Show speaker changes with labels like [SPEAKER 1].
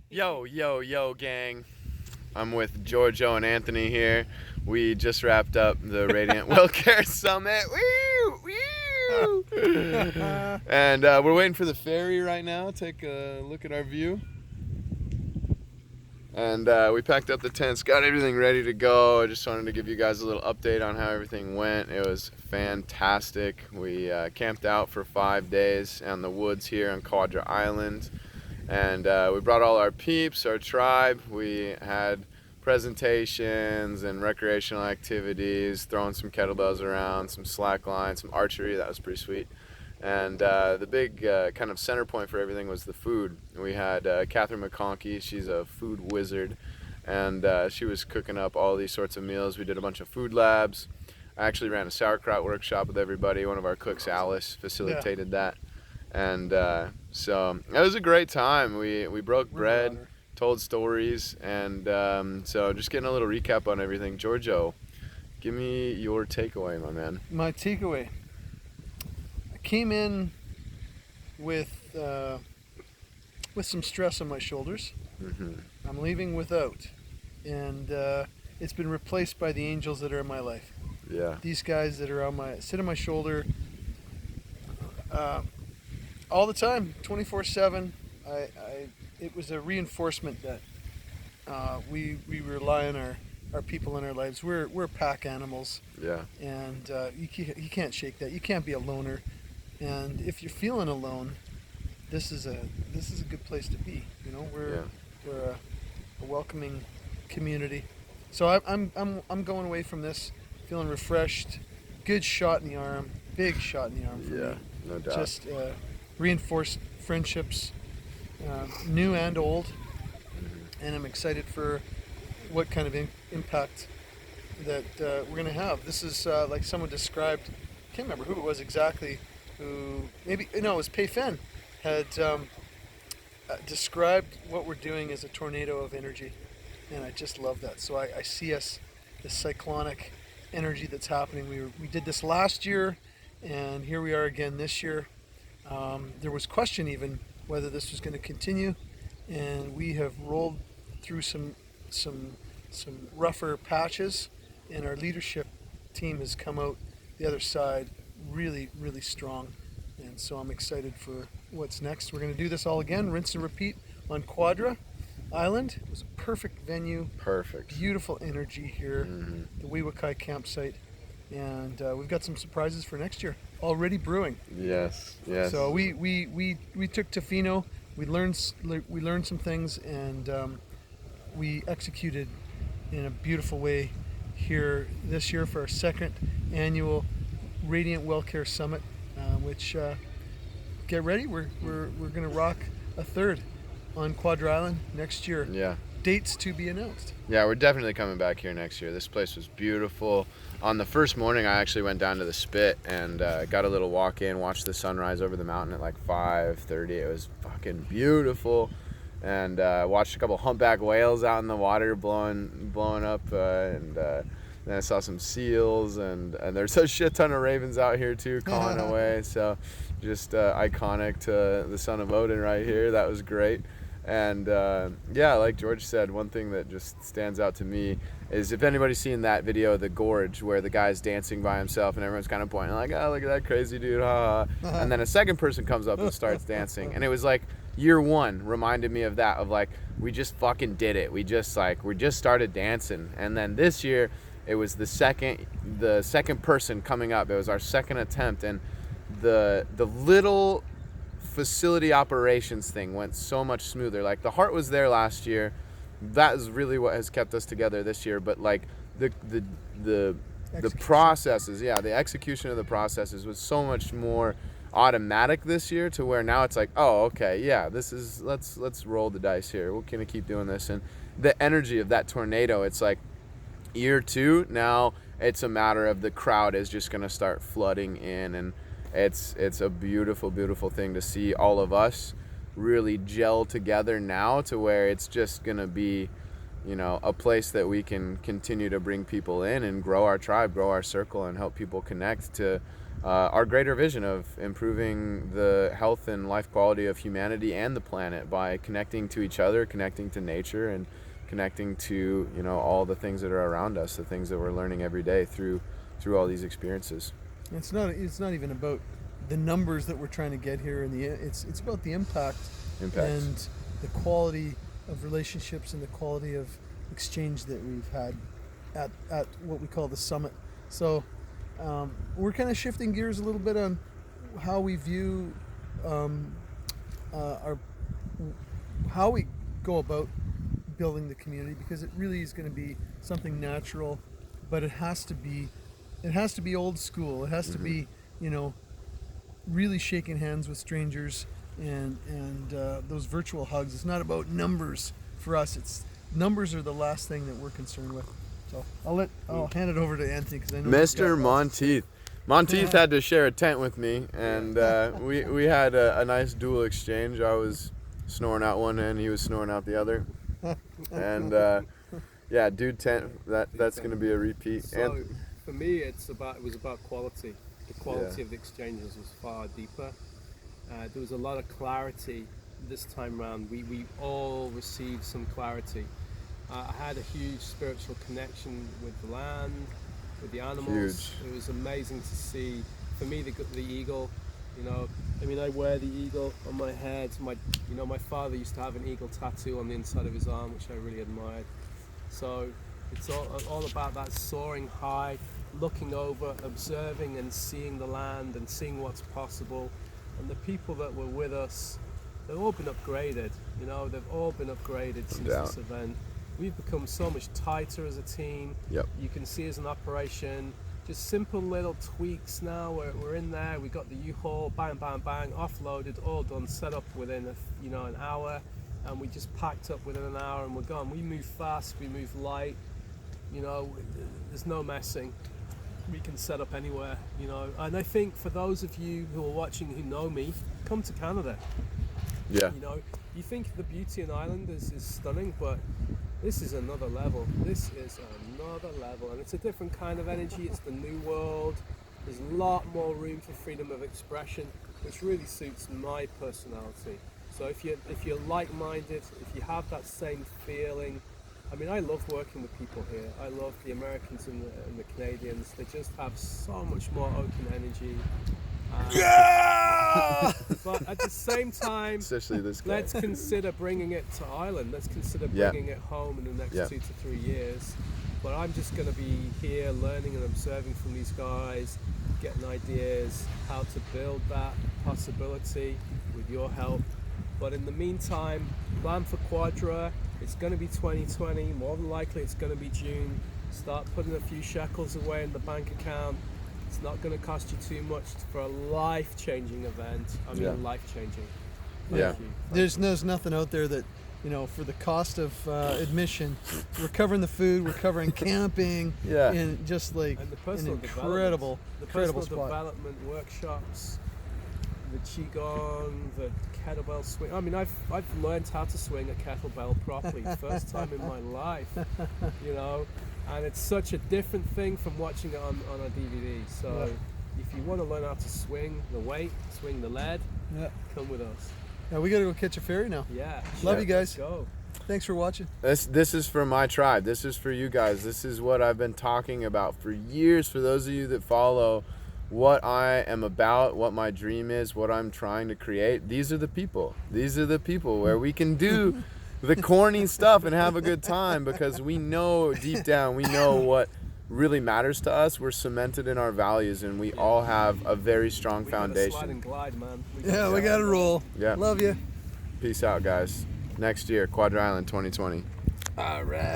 [SPEAKER 1] Yo, gang. I'm with Giorgio and Anthony here. We just wrapped up the Radiant WellCare Summit. Woo! Woo! And we're waiting for the ferry right now. Take a look at our view. And we packed up the tents, got everything ready to go. I just wanted to give you guys a little update on how everything went. It was fantastic. We camped out for 5 days in the woods here on Quadra Island. And we brought all our peeps, our tribe. We had presentations and recreational activities, throwing some kettlebells around, some slackline, some archery. That was pretty sweet. And the big kind of center point for everything was the food. We had Catherine McConkey. She's a food wizard, and she was cooking up all these sorts of meals. We did a bunch of food labs. I actually ran a sauerkraut workshop with everybody. One of our cooks, Alice, facilitated that. And so it was a great time. We broke bread, told stories, and so just getting a little recap on everything. Giorgio, give me your takeaway, my man.
[SPEAKER 2] My takeaway. I came in with some stress on my shoulders.
[SPEAKER 1] Mm-hmm.
[SPEAKER 2] I'm leaving without, and it's been replaced by the angels that are in my life.
[SPEAKER 1] Yeah.
[SPEAKER 2] These guys that are sit on my shoulder all the time, 24/7. It was a reinforcement that we rely on our people in our lives. We're pack animals.
[SPEAKER 1] Yeah.
[SPEAKER 2] And you can't shake that. You can't be a loner. And if you're feeling alone, this is a good place to be. You know, we're a welcoming community. So I'm going away from this feeling refreshed. Good shot in the arm. Big shot in the arm for me.
[SPEAKER 1] No doubt.
[SPEAKER 2] Just reinforced friendships, new and old, and I'm excited for what kind of impact that we're going to have. This is like someone described, I can't remember who it was exactly, it was Pei Fen, had described what we're doing as a tornado of energy, and I just love that. So I see us, this cyclonic energy that's happening. We did this last year, and here we are again this year. There was question even whether this was going to continue, and we have rolled through some rougher patches, and our leadership team has come out the other side really, really strong. And so I'm excited for what's next. We're going to do this all again, rinse and repeat on Quadra Island. It was a perfect venue.
[SPEAKER 1] Perfect.
[SPEAKER 2] Beautiful energy here.
[SPEAKER 1] Mm-hmm.
[SPEAKER 2] The Weewakai campsite. And we've got some surprises for next year already brewing.
[SPEAKER 1] Yes.
[SPEAKER 2] So we took Tofino. We learned some things, and we executed in a beautiful way here this year for our second annual Radiant WellCare Summit. Which get ready, we're going to rock a third on Quadra Island next year.
[SPEAKER 1] Yeah.
[SPEAKER 2] Dates to be announced.
[SPEAKER 1] Yeah, we're definitely coming back here next year. This place was beautiful. On the first morning, I actually went down to the Spit and got a little walk in, watched the sunrise over the mountain at like 5:30. It was fucking beautiful. And watched a couple humpback whales out in the water blowing up, and then I saw some seals, and there's a shit ton of ravens out here too, calling away. So just iconic to the son of Odin right here. That was great. And yeah, like George said, one thing that just stands out to me is if anybody's seen that video, The Gorge, where the guy's dancing by himself and everyone's kind of pointing like, oh, look at that crazy dude, ha ha. And then a second person comes up and starts dancing. And it was like year one reminded me of that, of like, we just fucking did it. We just started dancing. And then this year, it was the second person coming up. It was our second attempt, and the little facility operations thing went so much smoother. Like, the heart was there last year. That is really what has kept us together this year. But like the processes, the execution of the processes was so much more automatic this year, to where now it's like, oh, okay, yeah, this is, let's roll the dice here. We're gonna keep doing this. And the energy of that tornado, it's like year two, now it's a matter of the crowd is just gonna start flooding in, and it's a beautiful, beautiful thing to see all of us really gel together now, to where it's just gonna be, you know, a place that we can continue to bring people in and grow our tribe, grow our circle, and help people connect to our greater vision of improving the health and life quality of humanity and the planet by connecting to each other, connecting to nature, and connecting to, you know, all the things that are around us, the things that we're learning every day through all these experiences.
[SPEAKER 2] It's not even about the numbers that we're trying to get here, and it's about the impact and the quality of relationships and the quality of exchange that we've had at what we call the summit. So we're kind of shifting gears a little bit on how we view how we go about building the community, because it really is going to be something natural, but it has to be old school. It has to be, you know, really shaking hands with strangers and those virtual hugs. It's not about numbers for us. It's numbers are the last thing that we're concerned with. So I'll hand it over to Anthony, because I know
[SPEAKER 1] Mr. Monteith. Monteith had to share a tent with me, and we had a nice dual exchange. I was snoring out one end, he was snoring out the other. And yeah, dude tent, that's going to be a repeat.
[SPEAKER 3] So for me, it was about quality. The quality of the exchanges was far deeper. There was a lot of clarity this time around. We all received some clarity. I had a huge spiritual connection with the land, with the animals. Huge. It was amazing to see. For me, the eagle, you know, I mean, I wear the eagle on my head. My father used to have an eagle tattoo on the inside of his arm, which I really admired. So it's all about that soaring high, looking over, observing and seeing the land and seeing what's possible. And the people that were with us, they've all been upgraded. You know, they've all been upgraded since this event. We've become so much tighter as a team. Yep. You can see as an operation, just simple little tweaks now. We're in there. We got the U-Haul, bang, bang, bang, offloaded, all done, set up within an hour, and we just packed up within an hour and we're gone. We move fast, we move light. You know, there's no messing. We can set up anywhere. You know, and I think for those of you who are watching who know me, come to Canada.
[SPEAKER 1] Yeah.
[SPEAKER 3] You know, you think the beauty in Ireland is stunning, but this is another level. This is another level, and it's a different kind of energy. It's the new world. There's a lot more room for freedom of expression, which really suits my personality. So if you're like-minded, if you have that same feeling, I mean, I love working with people here. I love the Americans and the Canadians. They just have so much more open energy.
[SPEAKER 2] Yeah!
[SPEAKER 3] But at the same time,
[SPEAKER 1] especially this guy,
[SPEAKER 3] let's consider bringing it to Ireland. Let's consider bringing it home in the next 2 to 3 years. But I'm just going to be here learning and observing from these guys, getting ideas how to build that possibility with your help. But in the meantime, plan for Quadra. It's going to be 2020. More than likely, it's going to be June. Start putting a few shekels away in the bank account. It's not going to cost you too much for a life-changing event. I mean, life-changing. Thank you.
[SPEAKER 2] There's nothing out there that, you know, for the cost of admission, we're covering the food, we're covering camping, and just like
[SPEAKER 3] and the
[SPEAKER 2] an incredible spot.
[SPEAKER 3] Development workshops, the qigong, the kettlebell swing. I mean, I've learned how to swing a kettlebell properly, first time in my life. You know. And it's such a different thing from watching it on a DVD. So if you want to learn how to swing the weight, swing the lead, come with us.
[SPEAKER 2] Now we got to go catch a ferry now.
[SPEAKER 3] Yeah.
[SPEAKER 2] Love you guys.
[SPEAKER 3] Let's go.
[SPEAKER 2] Thanks for watching.
[SPEAKER 1] This is for my tribe. This is for you guys. This is what I've been talking about for years. For those of you that follow what I am about, what my dream is, what I'm trying to create, these are the people. These are the people where we can do the corny stuff and have a good time, because we know deep down, we know what really matters to us. We're cemented in our values, and we all have a very strong foundation.
[SPEAKER 3] Slide and glide, man.
[SPEAKER 2] We got to roll.
[SPEAKER 1] Yeah.
[SPEAKER 2] Love you.
[SPEAKER 1] Peace out, guys. Next year, Quadra Island 2020.
[SPEAKER 2] All right.